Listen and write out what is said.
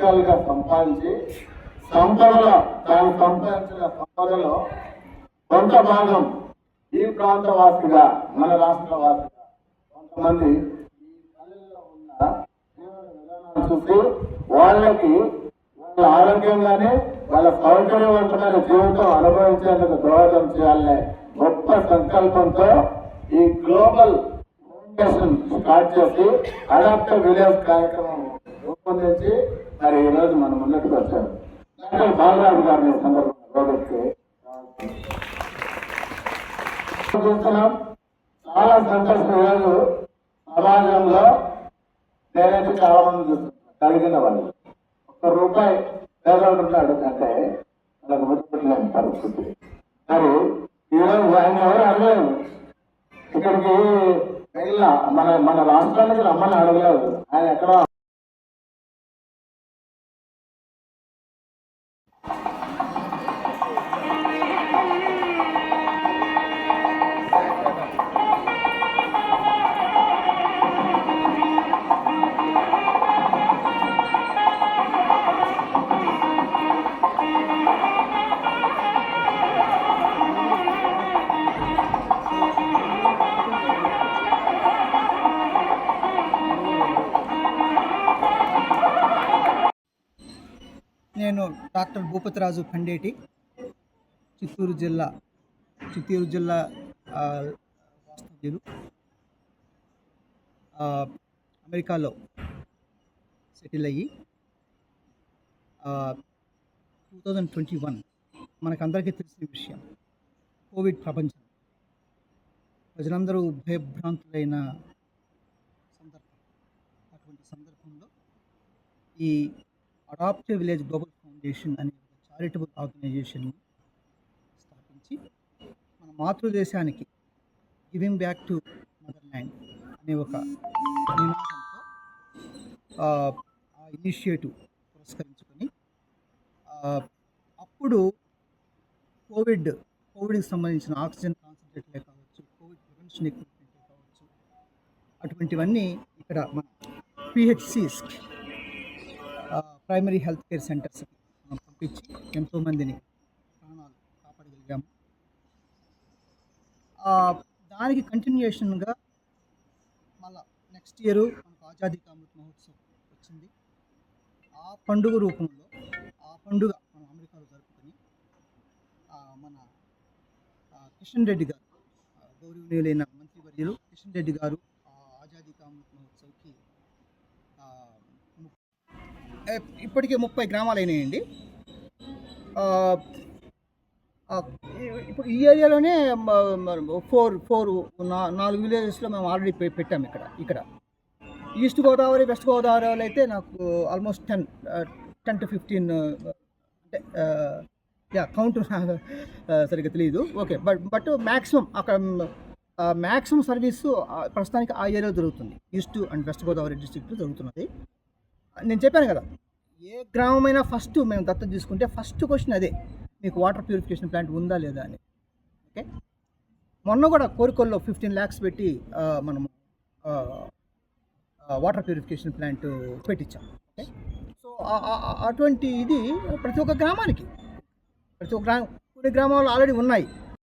పొలిటికల్గా సంపాదించి సంపదలో తాను సంపాదించిన సంపదలో కొంత భాగం ఈ ప్రాంత వాసిగా మన రాష్ట్ర వాసిగా కొంతమంది ఈ పల్లెల్లో ఉన్న జీవన విధానాలు చూసి వాళ్ళకి వాళ్ళ ఆరోగ్యంగానే వాళ్ళ సౌకర్యవంతమైన జీవితం అనుభవించేందుకు దోహదం చేయాలనే గొప్ప సంకల్పంతో ఈ గ్లోబల్ ఫౌండేషన్ స్టార్ట్ చేసి అడాప్టివ్ విలేజ్ కార్యక్రమం రూపొందించి మరి ఈ రోజు మనం ముందుకు వచ్చాము. డాక్టర్ బాలరాజు గారిని సందర్భంగా చూస్తున్నాం. చాలా సంతోషం. ఈరోజు సమాజంలో నేనైతే చాలా మంది చూస్తున్నాను కలిగిన వాళ్ళు ₹1 పేదవాడు ఉన్నాడు అంటే వాళ్ళకి ముట్టుకోలేని పరిస్థితి. మరి ఈరోజు ఆయన ఎవరు అడగలేదు, ఇక్కడికి వెళ్ళిన మన రాష్ట్రానికి రమ్మని అడగలేదు. ఆయన ఎక్కడో నేను డాక్టర్ భూపతిరాజు ఖండేటి, చిత్తూరు జిల్లా వాస్తవ్యులు. అమెరికాలో సెటిల్ అయ్యి 2021 మనకందరికీ తెలిసిన విషయం, కోవిడ్ ప్రపంచం, ప్రజలందరూ భయభ్రాంతులైన సందర్భం. అటువంటి సందర్భంలో ఈ అడాప్టివ్ విలేజ్ గ్లోబల్ ఫౌండేషన్ అనే ఒక చారిటబుల్ ఆర్గనైజేషన్ని స్థాపించి మన మాతృదేశానికి giving back to motherland అనే ఒక నినాదంతో ఆ ఇనిషియేటివ్ పురస్కరించుకొని అప్పుడు కోవిడ్కి సంబంధించిన ఆక్సిజన్ కాన్సన్ట్రేట్లే కావచ్చు, కోవిడ్ ప్రివెన్షన్ ఎక్విప్మెంటే కావచ్చు, అటువంటివన్నీ ఇక్కడ మన PHCs ప్రైమరీ హెల్త్ కేర్ సెంటర్స్కి మనం పంపించి ఎంతోమందిని ప్రాణాలు కాపాడగలిగాము. దానికి కంటిన్యూషన్గా మళ్ళా నెక్స్ట్ ఇయర్ మనకు ఆజాదీ కా అమృత్ మహోత్సవ్ వచ్చింది. ఆ పండుగ రూపంలో మనం అమెరికాలో జరుపుకొని మన కిషన్ రెడ్డి గారు, గౌరవనీయులైన మంత్రివర్యులు కిషన్ రెడ్డి గారు ఆజాదీ కా అమృత్ మహోత్సవ్కి ఇప్పటికే 30 గ్రామాలు అయినాయండి. ఇప్పుడు ఈ ఏరియాలోనే 4 విలేజెస్లో మేము ఆల్రెడీ పెట్టాము. ఇక్కడ ఈస్ట్ గోదావరి, వెస్ట్ గోదావరి అయితే నాకు ఆల్మోస్ట్ 10 to 15 అంటే కౌంట్ సరిగ్గా తెలియదు. ఓకే, బట్ మ్యాక్సిమం అక్కడ మ్యాక్సిమం సర్వీసు ప్రస్తుతానికి ఆ ఏరియాలో జరుగుతుంది. ఈస్ట్ అండ్ వెస్ట్ గోదావరి డిస్ట్రిక్ట్లో జరుగుతున్నది. నేను చెప్పాను కదా, ఏ గ్రామమైనా ఫస్ట్ మేము దత్తత తీసుకుంటే ఫస్ట్ క్వశ్చన్ అదే, మీకు వాటర్ ప్యూరిఫికేషన్ ప్లాంట్ ఉందా లేదా అని. ఓకే, మొన్న కూడా కోరికల్లో 15 lakhs పెట్టి మనము వాటర్ ప్యూరిఫికేషన్ ప్లాంట్ పెట్టించాం. ఓకే, సో అటువంటి ఇది ప్రతి ఒక్క గ్రామానికి, కొన్ని గ్రామాలు ఆల్రెడీ ఉన్నాయి.